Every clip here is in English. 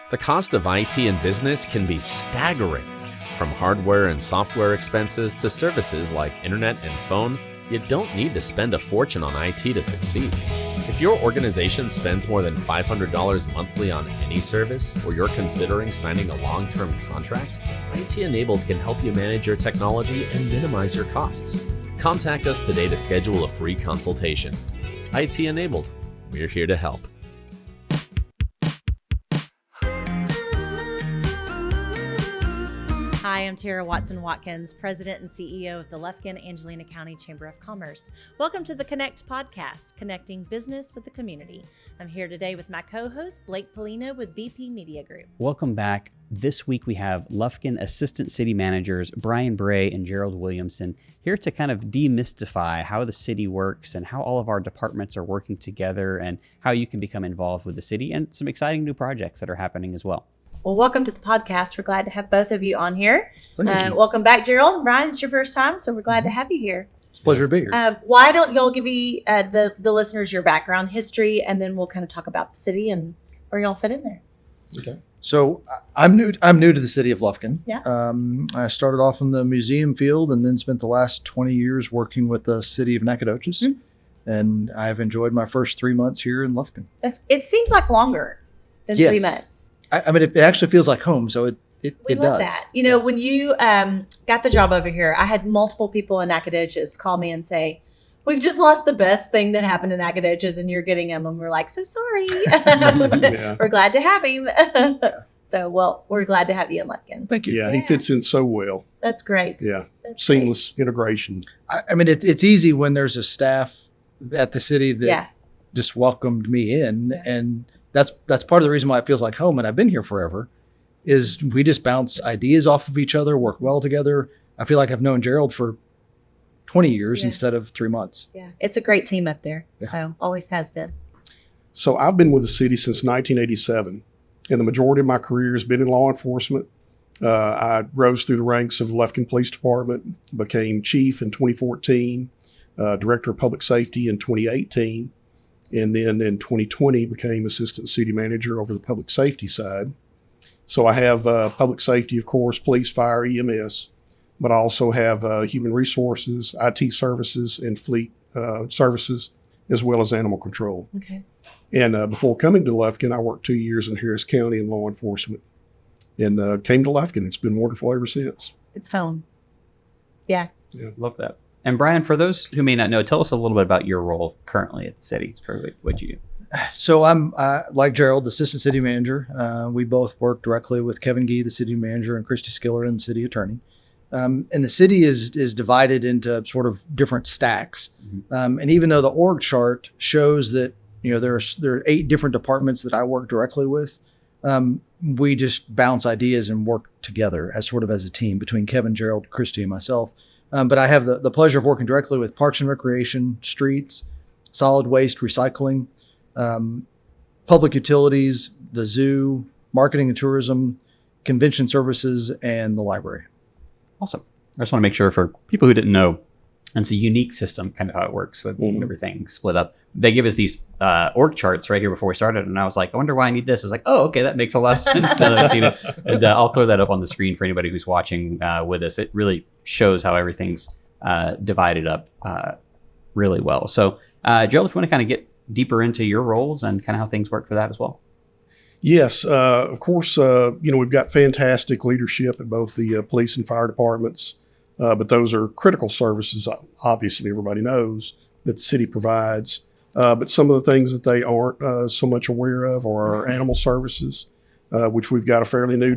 The cost of IT in business can be staggering. From hardware and software expenses to services like internet and phone, you don't need to spend a fortune on IT to succeed. If your organization spends more than $500 monthly on any service, or you're considering signing a long-term contract, IT Enabled can help you manage your technology and minimize your costs. Contact us today to schedule a free consultation. IT Enabled, we're here to help. Hi, I'm Tara Watson-Watkins, President and CEO of the Lufkin, Angelina County Chamber of Commerce. Welcome to the Connect podcast, connecting business with the community. I'm here today with my co-host, Blake Pollino with BP Media Group. Welcome back. This week we have Lufkin Assistant City Managers Bray and Gerald Williamson here to kind of demystify how the city works and how all of our departments are working together and how you can become involved with the city and some exciting new projects that are happening as well. Well, welcome to the podcast. We're glad to have both of you on here. Thank you. Welcome back, Gerald. Brian, it's your first time, so we're glad to have you here. It's a pleasure to be here. Why don't y'all give the listeners your background history, and then we'll kind of talk about the city and where y'all fit in there. Okay. So I'm new to the city of Lufkin. Yeah. I started off in the museum field and then spent the last 20 years working with the city of Nacogdoches. Mm-hmm. And I've enjoyed my first 3 months here in Lufkin. It seems like longer than 3 months. I mean, it actually feels like home, so it love does. That. You know, when you got the job over here, I had multiple people in Nacogdoches call me and say, "We've just lost the best thing that happened in Nacogdoches, and you're getting him." And we're like, "So sorry." We're glad to have him. So, well, we're glad to have you in Lufkin. Thank you. Yeah, he fits in so well. That's great. Yeah, That's seamless integration. I mean, it's easy when there's a staff at the city that just welcomed me in, and that's part of the reason why it feels like home. And I've been here forever. Is we just bounce ideas off of each other, work well together. I feel like I've known Gerald for 20 years instead of 3 months. Yeah, it's a great team up there. Yeah. So always has been. So I've been with the city since 1987, and the majority of my career has been in law enforcement. I rose through the ranks of the Lufkin Police Department, became chief in 2014, director of public safety in 2018, and then in 2020 became assistant city manager over the public safety side. So I have public safety, of course, police, fire, EMS, but I also have human resources, IT services, and fleet services, as well as animal control. Okay. And before coming to Lufkin, I worked 2 years in Harris County in law enforcement and came to Lufkin. It's been wonderful ever since. It's home. Yeah. Love that. And Brian, for those who may not know, tell us a little bit about your role currently at the city. What you do. So I'm, like Gerald, assistant city manager. We both work directly with Kevin Gee, the city manager, and Christy Skiller, the city attorney. And the city is divided into sort of different stacks. Mm-hmm. And even though the org chart shows that, you know, there are 8 different departments that I work directly with, we just bounce ideas and work together as a team between Kevin, Gerald, Christy, and myself. But I have the pleasure of working directly with Parks and Recreation, streets, solid waste, recycling, public utilities, the zoo, marketing and tourism, convention services, and the library. Awesome. I just want to make sure for people who didn't know, and it's a unique system, kind of how it works with everything split up. They give us these org charts right here before we started, and I was like, I wonder why I need this. I was like, oh, okay, that makes a lot of sense now that I've seen it. And I'll throw that up on the screen for anybody who's watching with us. It really shows how everything's divided up really well. So, Gerald, if you want to kind of get deeper into your roles and kind of how things work for that as well. Yes, of course, we've got fantastic leadership at both the police and fire departments, but those are critical services, obviously, everybody knows, that the city provides. But some of the things that they aren't so much aware of are our animal services, which we've got a fairly new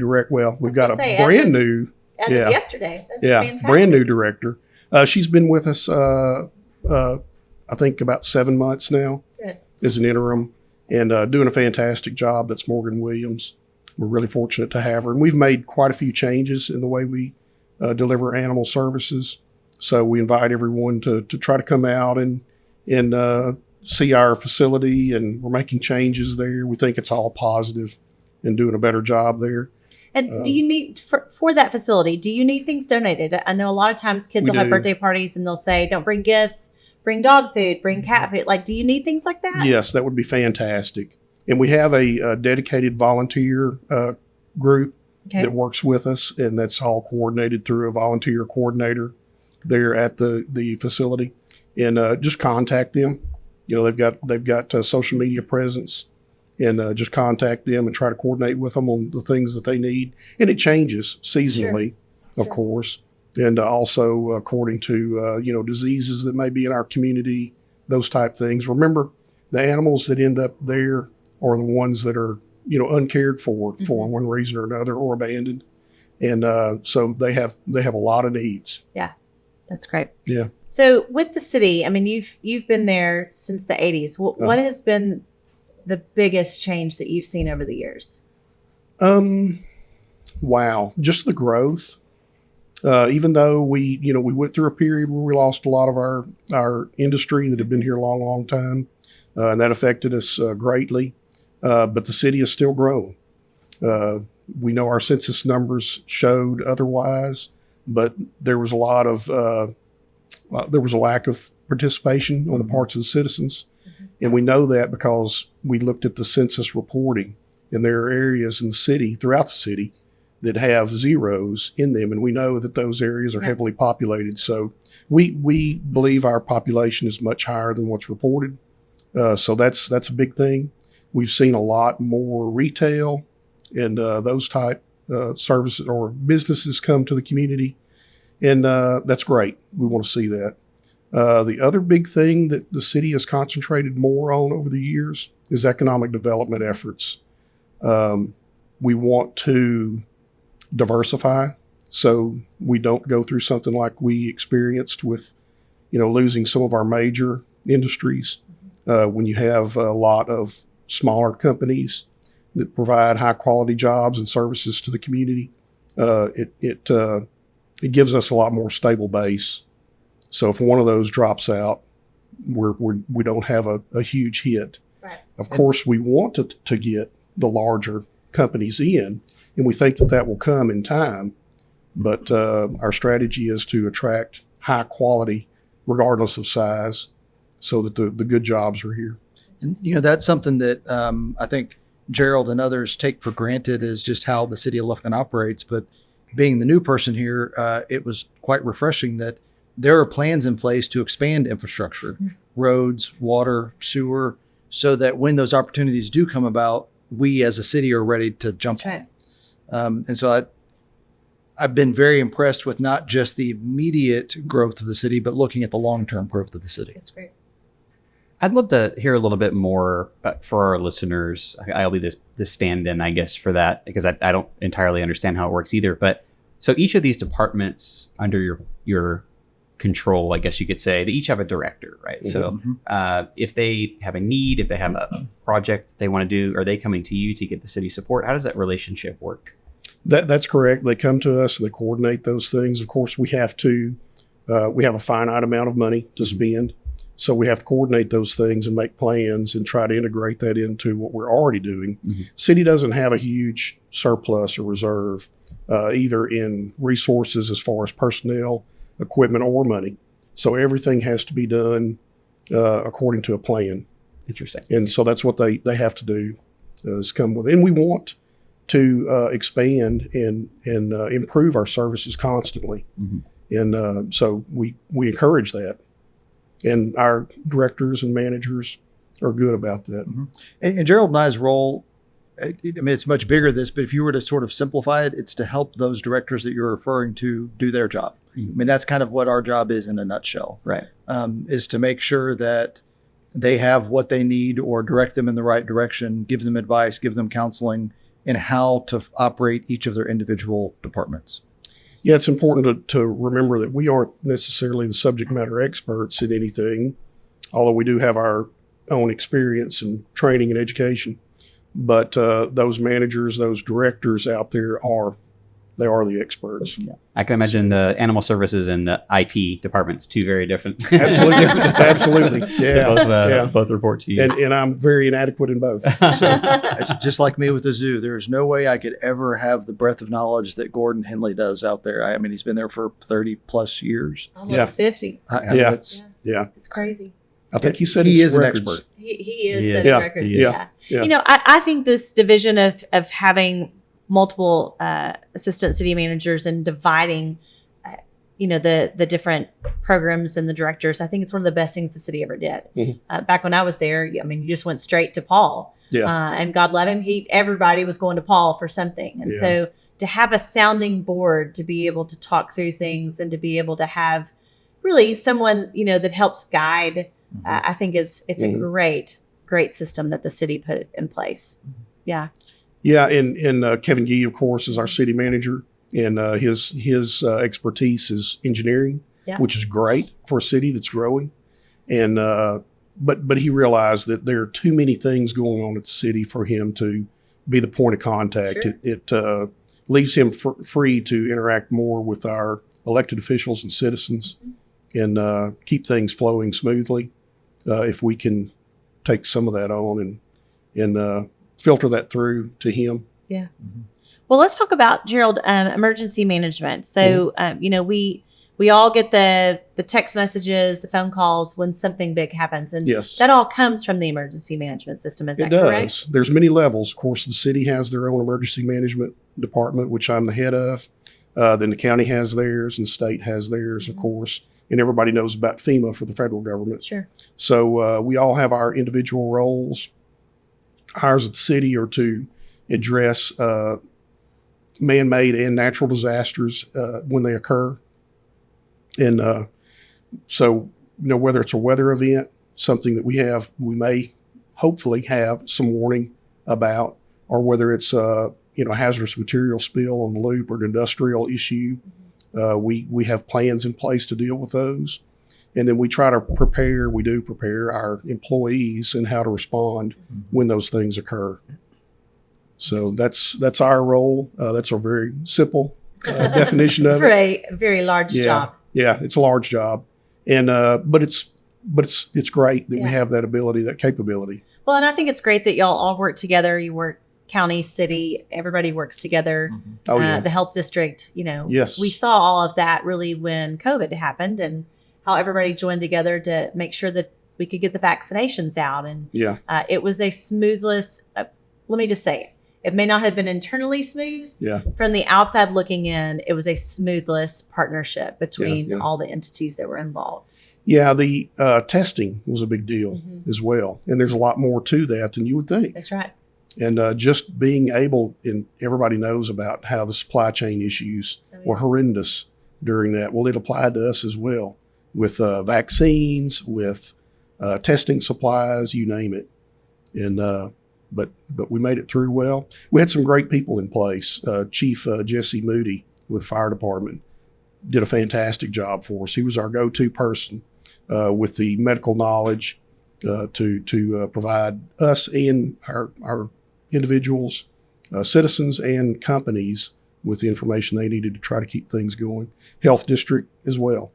we've got a brand new. As of yesterday. That's fantastic. Brand new director. She's been with us, I think, about 7 months now. Good. As an interim. And doing a fantastic job. That's Morgan Williams. We're really fortunate to have her. And we've made quite a few changes in the way we deliver animal services. So we invite everyone to try to come out and see our facility. And we're making changes there. We think it's all positive and doing a better job there. And do you need, for that facility, do you need things donated? I know a lot of times kids will have birthday parties and they'll say, don't bring gifts. Bring dog food, bring cat food. Like, do you need things like that? Yes, that would be fantastic. And we have a dedicated volunteer group Okay. that works with us, and that's all coordinated through a volunteer coordinator there at the facility. And just contact them. You know, they've got social media presence, and just contact them and try to coordinate with them on the things that they need. And it changes seasonally, of course, and also according to diseases that may be in our community, those type things. Remember, the animals that end up there are the ones that are uncared for one reason or another, or abandoned, and so they have a lot of needs. Yeah, that's great. Yeah. So with the city, I mean, you've been there since the 80s. What has been the biggest change that you've seen over the years? Wow, just the growth. Even though we went through a period where we lost a lot of our industry that had been here a long, long time, and that affected us greatly. But the city has still grown. We know our census numbers showed otherwise, but there was a lack of participation on the parts of the citizens. And we know that because we looked at the census reporting, and there are areas in the city, throughout the city, that have zeros in them. And we know that those areas are heavily populated. So we believe our population is much higher than what's reported. So that's a big thing. We've seen a lot more retail and those type services or businesses come to the community, and that's great. We want to see that. The other big thing that the city has concentrated more on over the years is economic development efforts. We want to diversify so we don't go through something like we experienced with, losing some of our major industries. When you have a lot of smaller companies that provide high quality jobs and services to the community, it gives us a lot more stable base. So if one of those drops out, we don't have a huge hit. Right. Of course, we want to get the larger companies in, and we think that will come in time. But our strategy is to attract high quality, regardless of size, so that the good jobs are here. And, that's something that I think Gerald and others take for granted, is just how the city of Lufkin operates. But being the new person here, it was quite refreshing that there are plans in place to expand infrastructure, roads, water, sewer, so that when those opportunities do come about, we as a city are ready to jump. That's right. And so I've been very impressed with not just the immediate growth of the city, but looking at the long-term growth of the city. That's great. I'd love to hear a little bit more for our listeners. I'll be this stand-in, I guess, for that, because I don't entirely understand how it works either. But so each of these departments under your control, I guess you could say, they each have a director, right? Mm-hmm. So if they have a need, if they have a project they want to do, are they coming to you to get the city support? How does that relationship work? That's correct. They come to us and they coordinate those things. Of course, we have a finite amount of money to spend. So we have to coordinate those things and make plans and try to integrate that into what we're already doing. Mm-hmm. City doesn't have a huge surplus or reserve, either in resources as far as personnel, equipment, or money. So everything has to be done according to a plan. Interesting. And so that's what they have to do, is come with. And we want to expand and improve our services constantly. Mm-hmm. And so we encourage that. And our directors and managers are good about that. Mm-hmm. And Gerald and I's role, I mean, it's much bigger than this, but if you were to sort of simplify it, it's to help those directors that you're referring to do their job. Mm-hmm. I mean, that's kind of what our job is in a nutshell. Right. Is to make sure that they have what they need, or direct them in the right direction, give them advice, give them counseling in how to operate each of their individual departments. Yeah, it's important to remember that we aren't necessarily the subject matter experts in anything, although we do have our own experience and training and education. But those managers, those directors out there they are the experts. Yeah. I can imagine the animal services and the IT departments, two very different. Absolutely. Absolutely. Yeah. Both report to you. And I'm very inadequate in both. So. It's just like me with the zoo. There's no way I could ever have the breadth of knowledge that Gordon Henley does out there. I mean, he's been there for 30 plus years. Almost 50. Yeah. It's crazy. I think he said he it's is an records. expert. He is He setting is. records. He is. Yeah. Yeah. You know, I think this division of having multiple assistant city managers and dividing, the different programs and the directors, I think it's one of the best things the city ever did. Mhm. Back when I was there, I mean, you just went straight to Paul. Yeah. And God love him, everybody was going to Paul for something. And Yeah. so to have a sounding board to be able to talk through things and to be able to have really someone, that helps guide, I think it's a Mhm. great system that the city put in place. Yeah. Yeah, and Kevin Gee, of course, is our city manager, and his expertise is engineering, Yeah. which is great for a city that's growing. And but he realized that there are too many things going on at the city for him to be the point of contact. Sure. It leaves him free to interact more with our elected officials and citizens, and keep things flowing smoothly. If we can take some of that on and filter that through to him. Yeah. Well, let's talk about, Gerald, emergency management. So, we all get the text messages, the phone calls when something big happens, and Yes. that all comes from the emergency management system. Is It that does. correct? There's many levels. Of course, the city has their own emergency management department, which I'm the head of. Then the county has theirs, and state has theirs, of course. And everybody knows about FEMA for the federal government. Sure. So we all have our individual roles. Ours at the city are to address man-made and natural disasters when they occur. And so, whether it's a weather event, something that we may hopefully have some warning about, or whether it's a hazardous material spill on the loop or an industrial issue, we have plans in place to deal with those. And then we try to prepare our employees in how to respond when those things occur. So that's our role. That's a very simple definition of it. Very large job. Yeah, it's a large job, and but it's great that Yeah. we have that ability, that capability. Well, and I think it's great that y'all all work together. You work county, city, everybody works together. Oh yeah, The health district, Yes. we saw all of that really when COVID happened and how everybody joined together to make sure that we could get the vaccinations out. And yeah, it was a smoothless, let me just say it may not have been internally smooth. yeah, From the outside looking in, it was a smoothless partnership between Yeah. all the entities that were involved. yeah. The testing was a big deal Mhm. as well, and there's a lot more to that than you would think. That's right. And just being able, and everybody knows about how the supply chain issues were horrendous during that. Well, it applied to us as well with vaccines, with testing supplies, you name it. And but we made it through well. We had some great people in place. Chief Jesse Moody with the fire department did a fantastic job for us. He was our go-to person with the medical knowledge to provide us and our individuals, citizens and companies with the information they needed to try to keep things going. Health district as well.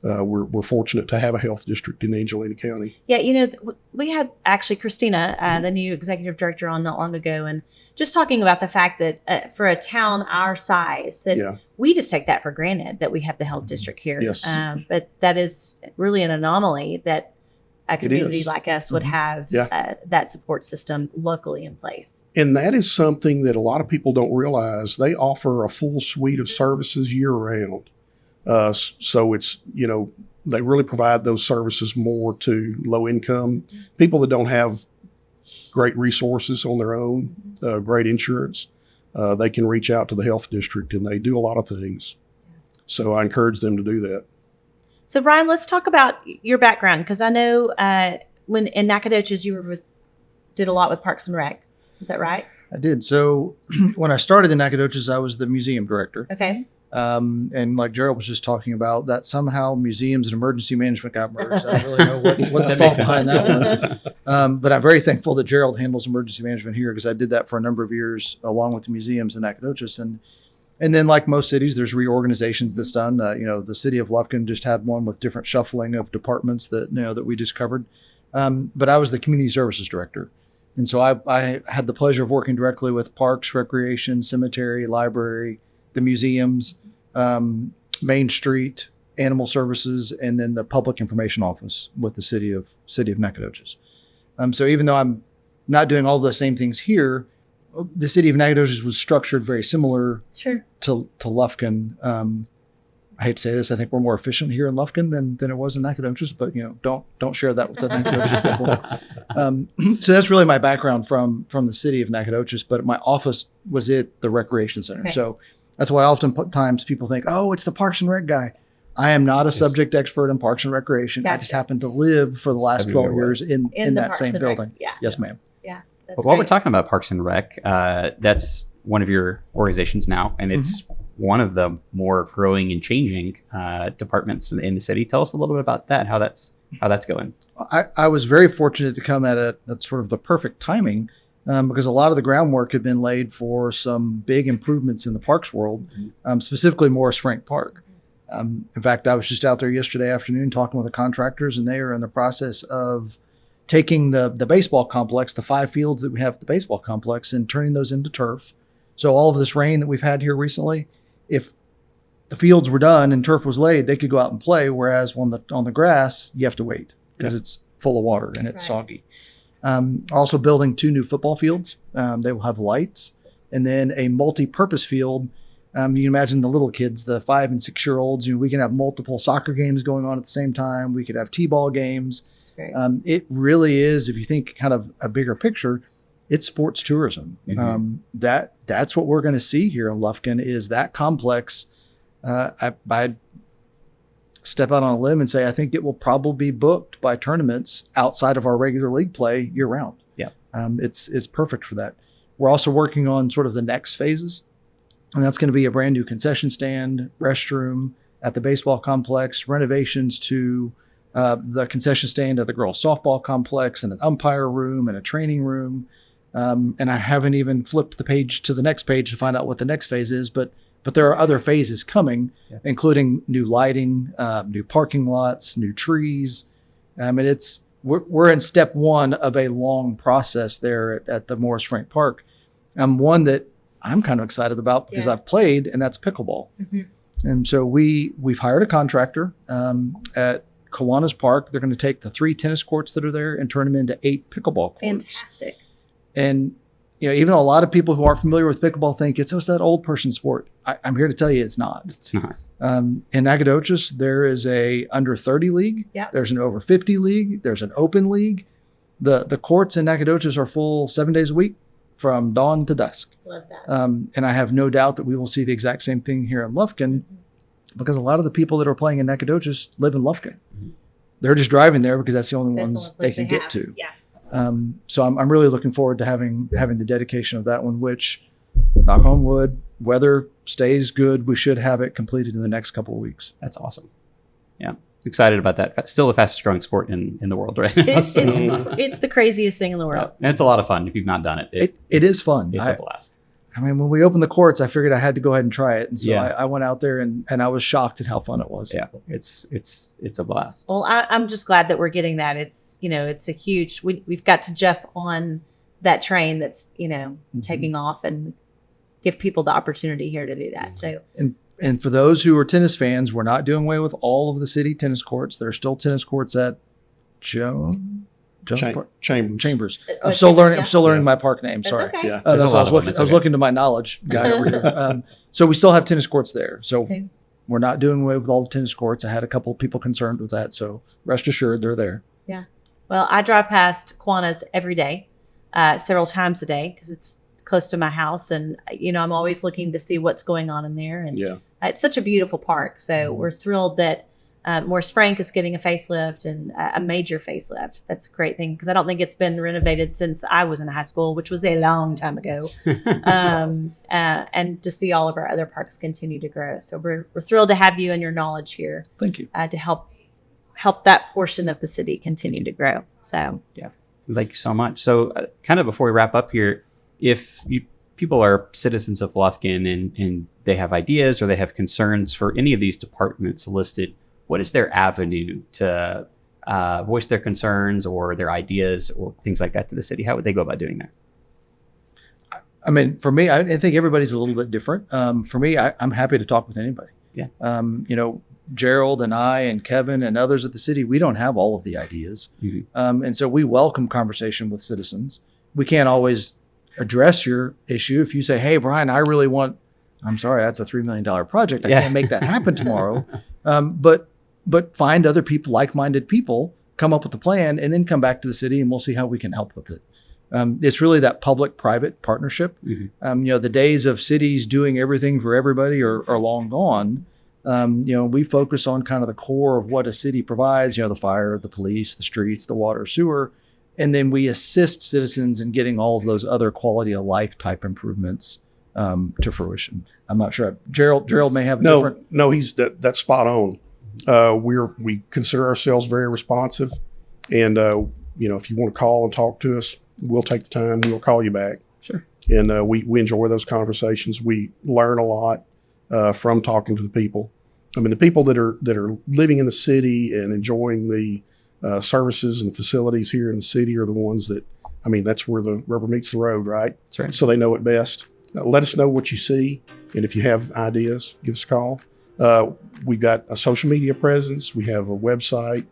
We're fortunate to have a health district in Angelina County. Yeah, we had actually Christina, the new executive director, on not long ago, and just talking about the fact that for a town our size, that Yeah. we just take that for granted that we have the health district here. Yes. But that is really an anomaly that a community is. like us would have Yeah. that support system locally in place. And that is something that a lot of people don't realize. They offer a full suite of services year round. So it's, they really provide those services more to low income people that don't have great resources on their own, great insurance. They can reach out to the health district and they do a lot of things. So I encourage them to do that. So, Brian, let's talk about your background, because I know when in Nacogdoches you did a lot with Parks and Rec. Is that right? I did. So when I started in Nacogdoches, I was the museum director. Okay. And like Gerald was just talking about, that somehow museums and emergency management got merged. I don't really know what the That thought makes behind sense. that was. But I'm very thankful that Gerald handles emergency management here, because I did that for a number of years along with the museums in Nacogdoches. And then, like most cities, there's reorganizations that's done. The city of Lufkin just had one with different shuffling of departments that we just covered. But I was the community services director. And so I had the pleasure of working directly with parks, recreation, cemetery, library, the museums, Main Street, animal services, and then the public information office with the city of Nacogdoches. So even though I'm not doing all the same things here, the city of Nacogdoches was structured very similar to Lufkin. I hate to say this, I think we're more efficient here in Lufkin than it was in Nacogdoches, but don't share that with the Nacogdoches people. So that's really my background from the city of Nacogdoches, but my office was at the recreation center. Okay. So that's why oftentimes people think, oh, it's the Parks and Rec guy. I am not a subject expert in Parks and Recreation. Gotcha. I just happened to live for the last 12 years in the that Parks same and building. Rec. Yeah. Yes, ma'am. Yeah. That's But while we're great. talking about Parks and Rec, that's one of your organizations now, and it's one of the more growing and changing departments in the city. Tell us a little bit about that, how that's going. I was very fortunate to come at sort of the perfect timing because a lot of the groundwork had been laid for some big improvements in the parks world, specifically Morris Frank Park. In fact, I was just out there yesterday afternoon talking with the contractors, and they are in the process of taking the baseball complex, the 5 fields that we have at the baseball complex, and turning those into turf. So all of this rain that we've had here recently, if the fields were done and turf was laid, they could go out and play. Whereas on the grass, you have to wait because it's full of water and it's soggy. Also building 2 new football fields. They will have lights, and then a multi-purpose field. You can imagine the little kids, the 5 and 6 year olds. We can have multiple soccer games going on at the same time. We could have t-ball games. It really is, if you think kind of a bigger picture, it's sports tourism. That's what we're going to see here in Lufkin is that complex. I'd step out on a limb and say I think it will probably be booked by tournaments outside of our regular league play year round. Yeah, it's perfect for that. We're also working on sort of the next phases, and that's going to be a brand new concession stand, restroom at the baseball complex, renovations to the concession stand at the girls softball complex, and an umpire room and a training room. And I haven't even flipped the page to the next page to find out what the next phase is, but there are other phases coming, including new lighting, new parking lots, new trees. And we're in step 1 of a long process there at the Morris Frank Park. One that I'm kind of excited about because I've played, and that's pickleball. And so we've hired a contractor at Kiwanis Park. They're going to take the 3 tennis courts that are there and turn them into 8 pickleball courts. Fantastic. And even though a lot of people who aren't familiar with pickleball think it's that old person sport, I'm here to tell you it's not. It's not. In Nacogdoches, there is a under 30 league. Yep. There's an over 50 league. There's an open league. The courts in Nacogdoches are full 7 days a week from dawn to dusk. Love that. And I have no doubt that we will see the exact same thing here in Lufkin because a lot of the people that are playing in Nacogdoches live in Lufkin. They're just driving there because that's the only ones they can get to. Yeah. So I'm really looking forward to having the dedication of that one, which, knock on wood, weather stays good. We should have it completed in the next couple of weeks. That's awesome. Yeah. Excited about that. Still the fastest growing sport in the world right now. It's the craziest thing in the world. And it's a lot of fun if you've not done it. It is fun. It's a blast. I mean, when we opened the courts, I figured I had to go ahead and try it. And so Yeah. I went out there and I was shocked at how fun it was. Yeah. It's a blast. Well, I'm just glad that we're getting that. It's it's a huge. We've got to jump on that train that's taking off and give people the opportunity here to do that. So And for those who are tennis fans, we're not doing away with all of the city tennis courts. There are still tennis courts at Chambers. I'm still learning my park name. That's Sorry. okay. Yeah. That's what I was looking. It's I was okay. looking to my knowledge guy over here. So we still have tennis courts there. So Okay. we're not doing away with all the tennis courts. I had a couple of people concerned with that. So rest assured, they're there. Well, I drive past Kiwanis every day, several times a day, because it's close to my house, and I'm always looking to see what's going on in there. And it's such a beautiful park. So we're thrilled that Morris Frank is getting a facelift, and a major facelift. That's a great thing because I don't think it's been renovated since I was in high school, which was a long time ago. And to see all of our other parks continue to grow. So we're thrilled to have you and your knowledge here Thank you. to help that portion of the city continue to grow. So Thank you so much. So kind of before we wrap up here, if people are citizens of Lufkin and they have ideas or they have concerns for any of these departments listed, what is their avenue to voice their concerns or their ideas or things like that to the city? How would they go about doing that? I mean, for me, I think everybody's a little bit different. For me, I'm happy to talk with anybody. Yeah. Gerald and I and Kevin and others at the city, we don't have all of the ideas. Mm-hmm. And so we welcome conversation with citizens. We can't always address your issue. If you say, hey, Brian, I'm sorry, that's a $3 million project. I can't make that happen tomorrow. But find other people, like-minded people, come up with a plan, and then come back to the city, and we'll see how we can help with it. It's really that public-private partnership. Mm-hmm. The days of cities doing everything for everybody are long gone. We focus on kind of the core of what a city provides, the fire, the police, the streets, the water, sewer, and then we assist citizens in getting all of those other quality of life type improvements to fruition. I'm not sure. Gerald may have a different. No, that's spot on. We consider ourselves very responsive, and if you want to call and talk to us, we'll take the time. We'll call you back. Sure. And we enjoy those conversations. We learn a lot from talking to the people. I mean, the people that are living in the city and enjoying the services and facilities here in the city are the ones that, that's where the rubber meets the road, right? That's right. So they know it best. Let us know what you see, and if you have ideas, give us a call. We've got a social media presence. We have a website.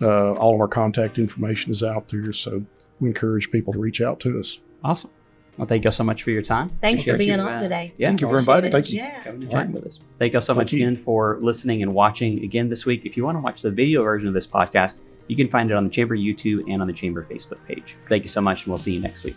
All of our contact information is out there, so we encourage people to reach out to us. Awesome. Well, thank you so much for your time. Thanks for Thank being you, on today. Yeah, Thank you for Appreciate inviting. it. Thank you. Yeah. Coming and chatting with us. Thank you all so much you. again for listening and watching again this week. If you want to watch the video version of this podcast, you can find it on the Chamber YouTube and on the Chamber Facebook page. Thank you so much, and we'll see you next week.